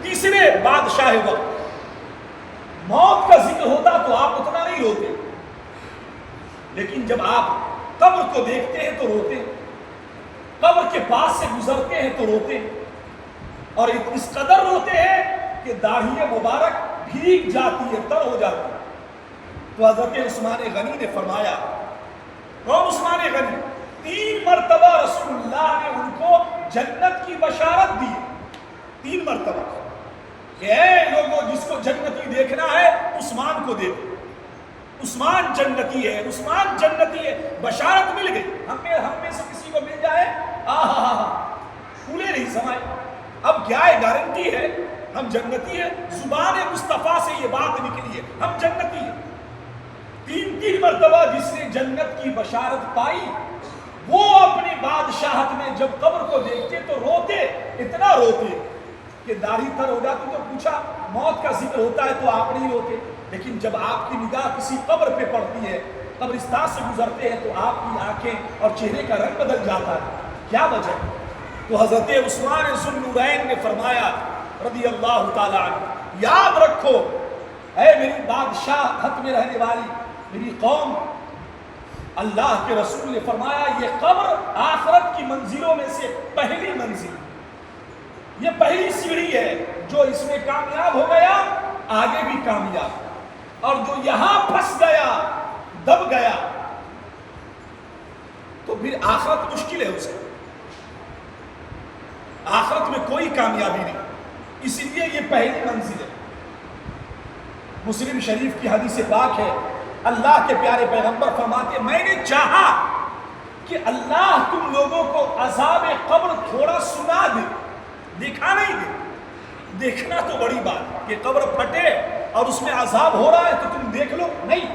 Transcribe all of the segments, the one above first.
تیسرے بادشاہ وقت موت کا ذکر ہوتا تو آپ اتنا نہیں روتے، لیکن جب آپ قبر کو دیکھتے ہیں تو روتے ہیں، قبر کے پاس سے گزرتے ہیں تو روتے ہیں، اور اس قدر روتے ہیں کہ داڑھی مبارک بھیگ جاتی ہے، تر ہو جاتی ہے۔ تو حضرت عثمان غنی نے فرمایا، کون عثمان غنی؟ 3 مرتبہ رسول اللہ نے ان کو جنت کی بشارت دی، 3 مرتبہ، کہ اے لوگوں جس کو جنتی دیکھنا ہے عثمان کو دیکھو، عثمان جنتی ہے، عثمان جنتی ہے، بشارت مل گئی۔ ہم میں سے کسی کو مل جائے پھولے نہیں سمائے، اب کیا ہے گارنٹی ہے ہم جنتی ہیں، زبان مصطفیٰ سے یہ بات نکلی ہے ہم جنتی ہیں۔ 3 مرتبہ جس نے جنت کی بشارت پائی وہ اپنی بادشاہت میں جب قبر کو دیکھتے تو روتے، اتنا روتے کہ داڑھی تر ہو جاتی۔ تو پوچھا موت کا ذکر ہوتا ہے تو آپ نہیں روتے، لیکن جب آپ کی نگاہ کسی قبر پہ پڑتی ہے، قبرستان سے گزرتے ہیں تو آپ کی آنکھیں اور چہرے کا رنگ بدل جاتا ہے، کیا وجہ ہے؟ تو حضرت عثمان ذو النورین نے فرمایا رضی اللہ تعالیٰ عنہ، یاد رکھو اے میری بادشاہت میں رہنے والی میری قوم، اللہ کے رسول نے فرمایا یہ قبر آخرت کی منزلوں میں سے پہلی منزل، یہ پہلی سیڑھی ہے، جو اس میں کامیاب ہو گیا آگے بھی کامیاب، اور جو یہاں پھنس گیا دب گیا تو پھر آخرت مشکل ہے اسے، آخرت میں کوئی کامیابی نہیں، اسی لیے یہ پہلی منزل ہے۔ مسلم شریف کی حدیث پاک ہے، اللہ کے پیارے پیغمبر فرماتے میں نے چاہا کہ اللہ تم لوگوں کو عذاب قبر تھوڑا سنا دے، دکھا نہیں دے، دیکھنا تو بڑی بات کہ قبر پھٹے اور اس میں عذاب ہو رہا ہے تو تم دیکھ لو، نہیں،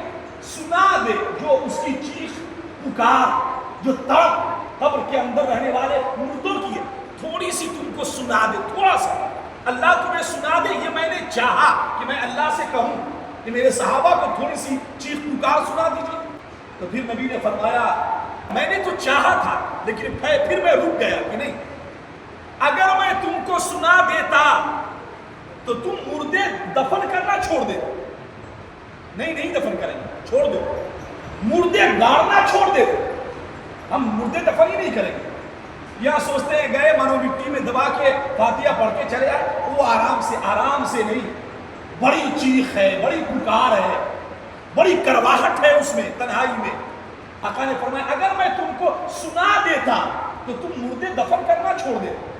سنا دے جو اس کی چیخ پکار، جو تڑپ قبر کے اندر رہنے والے مردوں کی ہے، تھوڑی سی تم کو سنا دے، تھوڑا سا اللہ تمہیں سنا دے، یہ میں نے چاہا کہ میں اللہ سے کہوں کہ میرے صحابہ کو تھوڑی سی چیخ پکار سنا دیجیے۔ تو پھر نبی نے فرمایا میں نے تو چاہا تھا لیکن پھر میں رک گیا کہ نہیں، اگر میں تم کو سنا دیتا تو تم مردے دفن کرنا چھوڑ دے، نہیں دفن کریں گے، چھوڑ دو، مردے گاڑنا چھوڑ دے، ہم مردے دفن ہی نہیں کریں گے۔ یا سوچتے ہیں گئے منو مٹی میں دبا کے فاتحہ پڑھ کے چلے آئے، وہ آرام سے نہیں، بڑی چیخ ہے، بڑی پکار ہے، بڑی کرواہٹ ہے اس میں، تنہائی میں۔ آقا نے فرمایا اگر میں تم کو سنا دیتا تو تم مردے دفن کرنا چھوڑ دیتے۔